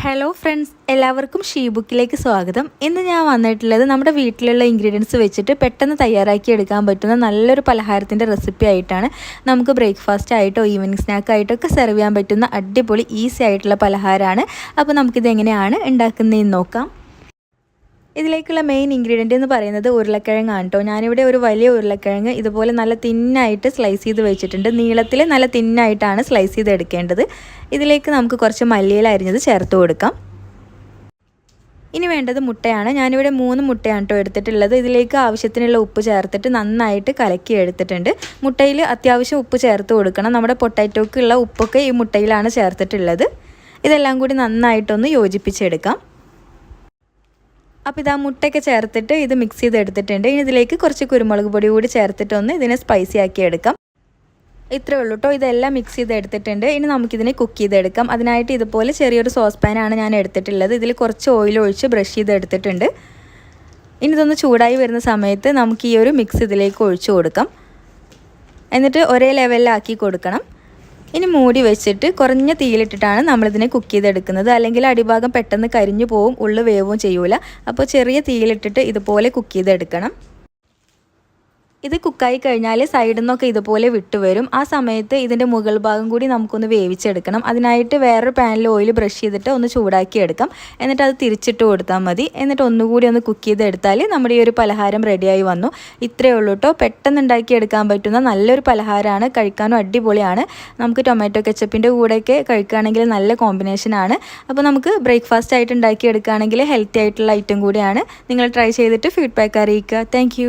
Hello friends, എല്ലാവർക്കും ഷീബുക്കിലേക്ക് സ്വാഗതം. ഇന്ന് ഞാൻ വന്നിട്ടുള്ളത് നമ്മുടെ വീട്ടിലുള്ള ഇൻഗ്രീഡിയൻസ് വെച്ചിട്ട് പെട്ടെന്ന് തയ്യാറാക്കി എടുക്കാൻ പറ്റുന്ന നല്ലൊരു പലഹാരത്തിൻ്റെ റെസിപ്പി ആയിട്ടാണ്. നമുക്ക് ബ്രേക്ക്ഫാസ്റ്റ് ആയിട്ടോ ഈവനിങ് സ്നാക്കായിട്ടൊക്കെ സെർവ് ചെയ്യാൻ പറ്റുന്ന അടിപൊളി ഈസി ആയിട്ടുള്ള പലഹാരമാണ്. അപ്പോൾ നമുക്കിത് എങ്ങനെയാണ് ഉണ്ടാക്കുന്നതെന്ന് നോക്കാം. ഇതിലേക്കുള്ള മെയിൻ ഇൻഗ്രീഡിയൻ്റ് എന്ന് പറയുന്നത് ഉരുളക്കിഴങ്ങാണ് കേട്ടോ. ഞാനിവിടെ ഒരു വലിയ ഉരുളക്കിഴങ്ങ് ഇതുപോലെ നല്ല തിന്നായിട്ട് സ്ലൈസ് ചെയ്ത് വെച്ചിട്ടുണ്ട്. നീളത്തിൽ നല്ല തിന്നായിട്ടാണ് സ്ലൈസ് ചെയ്ത് എടുക്കേണ്ടത്. ഇതിലേക്ക് നമുക്ക് കുറച്ച് മല്ലിയില അരിഞ്ഞത് ചേർത്ത് കൊടുക്കാം. ഇനി വേണ്ടത് മുട്ടയാണ്. ഞാനിവിടെ 3 മുട്ടയാണ് കേട്ടോ എടുത്തിട്ടുള്ളത്. ഇതിലേക്ക് ആവശ്യത്തിനുള്ള ഉപ്പ് ചേർത്തിട്ട് നന്നായിട്ട് കലക്കി എടുത്തിട്ടുണ്ട്. മുട്ടയിൽ അത്യാവശ്യം ഉപ്പ് ചേർത്ത് കൊടുക്കണം. നമ്മുടെ പൊട്ടാറ്റോക്കുള്ള ഉപ്പൊക്കെ ഈ മുട്ടയിലാണ് ചേർത്തിട്ടുള്ളത്. ഇതെല്ലാം കൂടി നന്നായിട്ടൊന്ന് യോജിപ്പിച്ചെടുക്കാം. അപ്പോൾ ഇതാ മുട്ടയൊക്കെ ചേർത്തിട്ട് ഇത് മിക്സ് ചെയ്തെടുത്തിട്ടുണ്ട്. ഇനി ഇതിലേക്ക് കുറച്ച് കുരുമുളക് പൊടി കൂടി ചേർത്തിട്ടൊന്ന് ഇതിനെ സ്പൈസി ആക്കി എടുക്കാം. ഇത്രയേ ഉള്ളൂ കേട്ടോ. ഇതെല്ലാം മിക്സ് ചെയ്തെടുത്തിട്ടുണ്ട്. ഇനി നമുക്കിതിനെ കുക്ക് ചെയ്തെടുക്കാം. അതിനായിട്ട് ഇതുപോലെ ചെറിയൊരു സോസ് പാനാണ് ഞാൻ എടുത്തിട്ടുള്ളത്. ഇതിൽ കുറച്ച് ഓയിൽ ഒഴിച്ച് ബ്രഷ് ചെയ്തെടുത്തിട്ടുണ്ട്. ഇനി ഇതൊന്ന് ചൂടായി വരുന്ന സമയത്ത് നമുക്ക് ഈ ഒരു മിക്സ് ഇതിലേക്ക് ഒഴിച്ചു കൊടുക്കാം. എന്നിട്ട് ഒരേ ലെവലിലാക്കി കൊടുക്കണം. ഇനി മൂടി വെച്ചിട്ട് കുറഞ്ഞ തീയിലിട്ടിട്ടാണ് നമ്മളിതിനെ കുക്ക് ചെയ്തെടുക്കുന്നത്. അല്ലെങ്കിൽ അടിഭാഗം പെട്ടെന്ന് കരിഞ്ഞു പോവും, ഉള്ളു വേവും ചെയ്യൂല. അപ്പോൾ ചെറിയ തീയിലിട്ടിട്ട് ഇതുപോലെ കുക്ക് ചെയ്തെടുക്കണം. ഇത് കുക്കായി കഴിഞ്ഞാൽ സൈഡിൽ നിന്നൊക്കെ ഇതുപോലെ വിട്ടുവരും. ആ സമയത്ത് ഇതിൻ്റെ മുകൾ ഭാഗം കൂടി നമുക്കൊന്ന് വേവിച്ചെടുക്കണം. അതിനായിട്ട് വേറൊരു പാനിൽ ഓയിൽ ബ്രഷ് ചെയ്തിട്ട് ഒന്ന് ചൂടാക്കി എടുക്കാം. എന്നിട്ട് അത് തിരിച്ചിട്ട് കൊടുത്താൽ മതി. എന്നിട്ട് ഒന്നുകൂടി ഒന്ന് കുക്ക് ചെയ്തെടുത്താൽ നമ്മുടെ ഈ ഒരു പലഹാരം റെഡിയായി വന്നു. ഇത്രയേ ഉള്ളൂ കേട്ടോ. പെട്ടെന്ന് ഉണ്ടാക്കിയെടുക്കാൻ പറ്റുന്ന നല്ലൊരു പലഹാരമാണ്. കഴിക്കാനും അടിപൊളിയാണ്. നമുക്ക് ടൊമാറ്റോ കെച്ചപ്പിൻ്റെ കൂടെയൊക്കെ കഴിക്കുകയാണെങ്കിൽ നല്ല കോമ്പിനേഷനാണ്. അപ്പോൾ നമുക്ക് ബ്രേക്ക്ഫാസ്റ്റ് ആയിട്ട് ഉണ്ടാക്കിയെടുക്കുകയാണെങ്കിൽ ഹെൽത്തി ആയിട്ടുള്ള ഐറ്റം കൂടിയാണ്. നിങ്ങൾ ട്രൈ ചെയ്തിട്ട് ഫീഡ്ബാക്ക് അറിയിക്കുക. താങ്ക്